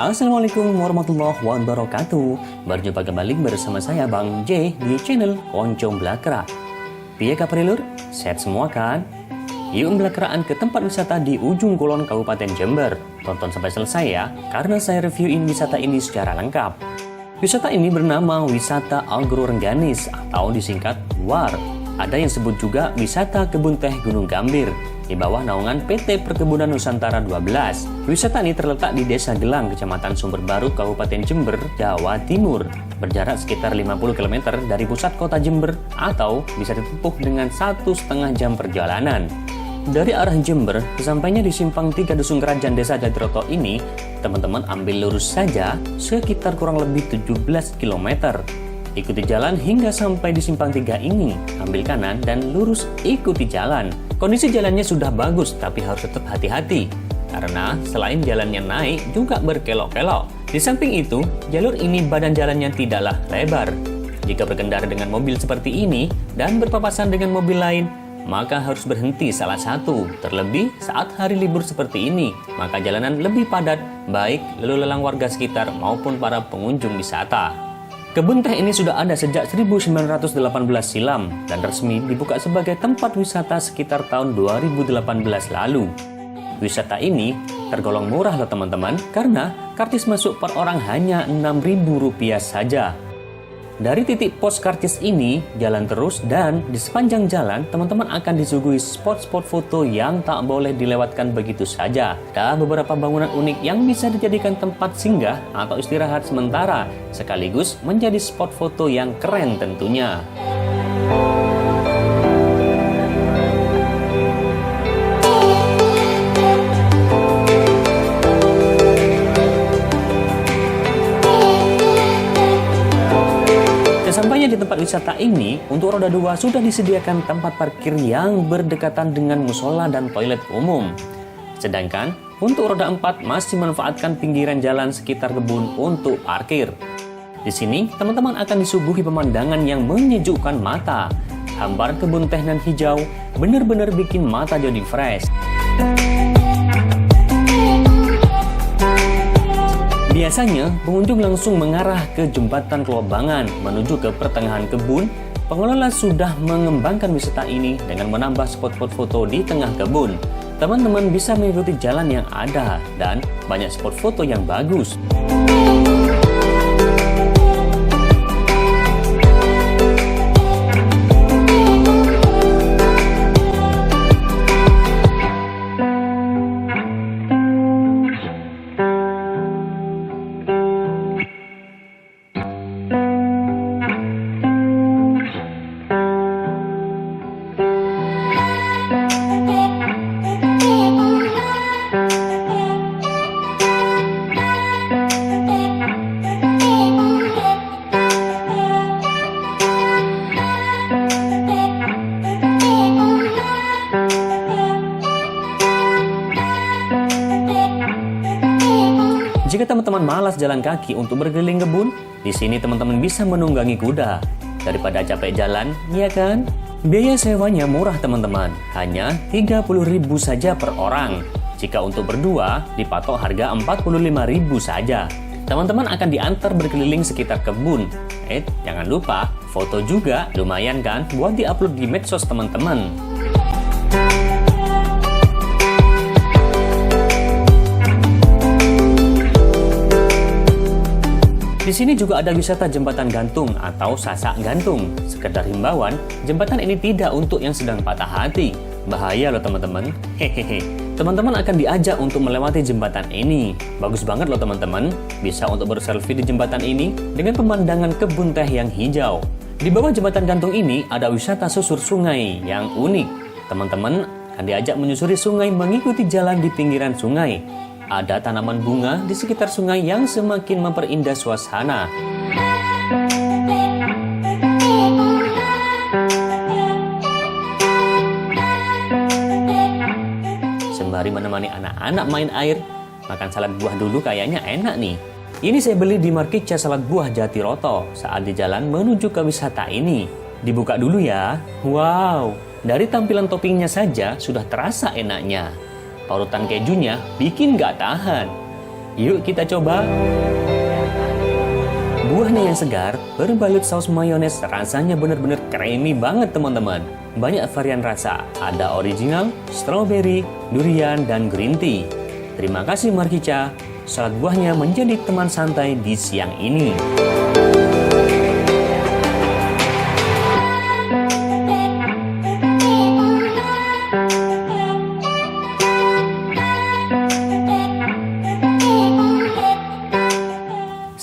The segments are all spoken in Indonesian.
Assalamualaikum warahmatullahi wabarakatuh. Berjumpa kembali bersama saya Bang J di channel Koncom Blakra. Piye kabar? Sehat semua kan? Yuk belakraan ke tempat wisata di ujung kulon Kabupaten Jember. Tonton sampai selesai ya, karena saya reviewin wisata ini secara lengkap. Wisata ini bernama Wisata Agro-Rengganis atau disingkat WAR. Ada yang sebut juga Wisata Kebun Teh Gunung Gambir di bawah naungan PT Perkebunan Nusantara 12. Wisata ini terletak di Desa Gelang, Kecamatan Sumberbaru, Kabupaten Jember, Jawa Timur. Berjarak sekitar 50 km dari pusat kota Jember atau bisa ditempuh dengan 1,5 jam perjalanan. Dari arah Jember, sesampainya di simpang 3 Dusun Kerajaan Desa Jatiroto ini, teman-teman ambil lurus saja sekitar kurang lebih 17 km. Ikuti jalan hingga sampai di simpang 3 ini, ambil kanan dan lurus ikuti jalan. Kondisi jalannya sudah bagus, tapi harus tetap hati-hati. Karena selain jalannya naik, juga berkelok-kelok. Di samping itu, jalur ini badan jalannya tidaklah lebar. Jika berkendara dengan mobil seperti ini dan berpapasan dengan mobil lain, maka harus berhenti salah satu. Terlebih saat hari libur seperti ini, maka jalanan lebih padat, baik lalu lalang warga sekitar maupun para pengunjung wisata. Kebun teh ini sudah ada sejak 1918 silam dan resmi dibuka sebagai tempat wisata sekitar tahun 2018 lalu. Wisata ini tergolong murah loh teman-teman, karena karcis masuk per orang hanya Rp6.000 saja. Dari titik pos karcis ini, jalan terus dan di sepanjang jalan teman-teman akan disuguhi spot-spot foto yang tak boleh dilewatkan begitu saja. Ada beberapa bangunan unik yang bisa dijadikan tempat singgah atau istirahat sementara, sekaligus menjadi spot foto yang keren tentunya. Sampainya di tempat wisata ini, untuk roda 2 sudah disediakan tempat parkir yang berdekatan dengan musola dan toilet umum. Sedangkan untuk roda 4 masih memanfaatkan pinggiran jalan sekitar kebun untuk parkir. Di sini, teman-teman akan disuguhi pemandangan yang menyejukkan mata. Hamparan kebun teh nan hijau benar-benar bikin mata jadi fresh. Biasanya, pengunjung langsung mengarah ke jembatan Kelobangan menuju ke pertengahan kebun. Pengelola sudah mengembangkan wisata ini dengan menambah spot-spot foto di tengah kebun. Teman-teman bisa mengikuti jalan yang ada dan banyak spot foto yang bagus. Jika teman-teman malas jalan kaki untuk berkeliling kebun, di sini teman-teman bisa menunggangi kuda. Daripada capek jalan, ya kan? Biaya sewanya murah teman-teman, hanya Rp30.000 saja per orang. Jika untuk berdua, dipatok harga Rp45.000 saja. Teman-teman akan diantar berkeliling sekitar kebun. Jangan lupa, foto juga, lumayan kan buat diupload di medsos teman-teman. Di sini juga ada wisata jembatan gantung atau sasak gantung. Sekedar himbauan, jembatan ini tidak untuk yang sedang patah hati. Bahaya loh teman-teman. Hehehe. Teman-teman akan diajak untuk melewati jembatan ini. Bagus banget loh teman-teman. Bisa untuk berselfie di jembatan ini dengan pemandangan kebun teh yang hijau. Di bawah jembatan gantung ini ada wisata susur sungai yang unik. Teman-teman akan diajak menyusuri sungai mengikuti jalan di pinggiran sungai. Ada tanaman bunga di sekitar sungai yang semakin memperindah suasana. Sembari menemani anak-anak main air, makan salad buah dulu kayaknya enak nih. Ini saya beli di Markitja Salad Buah Jatiroto saat di jalan menuju ke wisata ini. Dibuka dulu ya. Wow, dari tampilan toppingnya saja sudah terasa enaknya. Parutan kejunya bikin gak tahan. Yuk kita coba. Buahnya yang segar, berbalut saus mayones, rasanya benar-benar creamy banget teman-teman. Banyak varian rasa, ada original, strawberry, durian, dan green tea. Terima kasih Markica, salad buahnya menjadi teman santai di siang ini.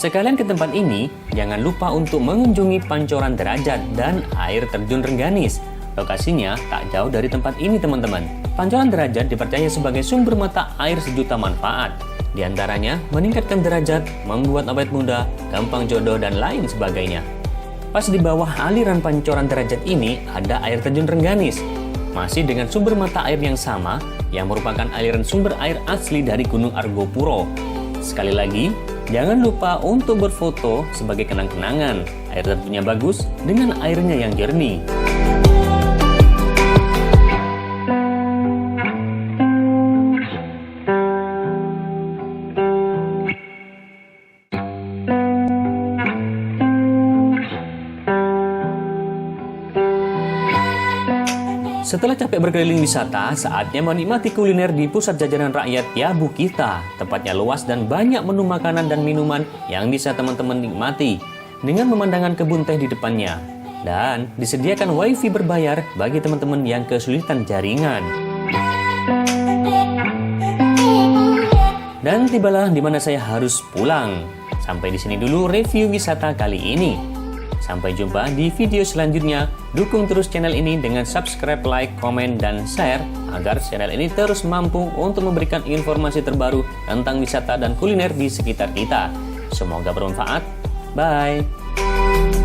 Sekalian ke tempat ini, jangan lupa untuk mengunjungi Pancoran Derajat dan air terjun Rengganis. Lokasinya tak jauh dari tempat ini teman-teman. Pancoran Derajat dipercaya sebagai sumber mata air sejuta manfaat. Di antaranya meningkatkan derajat, membuat awet muda, gampang jodoh, dan lain sebagainya. Pas di bawah aliran Pancoran Derajat ini ada air terjun Rengganis. Masih dengan sumber mata air yang sama, yang merupakan aliran sumber air asli dari Gunung Argopuro. Sekali lagi, jangan lupa untuk berfoto sebagai kenang-kenangan. Air terjunnya bagus dengan airnya yang jernih. Setelah capek berkeliling wisata, saatnya menikmati kuliner di pusat jajanan rakyat Yabu Kita. Tempatnya luas dan banyak menu makanan dan minuman yang bisa teman-teman nikmati dengan pemandangan kebun teh di depannya. Dan disediakan wifi berbayar bagi teman-teman yang kesulitan jaringan. Dan tibalah di mana saya harus pulang. Sampai di sini dulu review wisata kali ini. Sampai jumpa di video selanjutnya. Dukung terus channel ini dengan subscribe, like, komen, dan share agar channel ini terus mampu untuk memberikan informasi terbaru tentang wisata dan kuliner di sekitar kita. Semoga bermanfaat. Bye!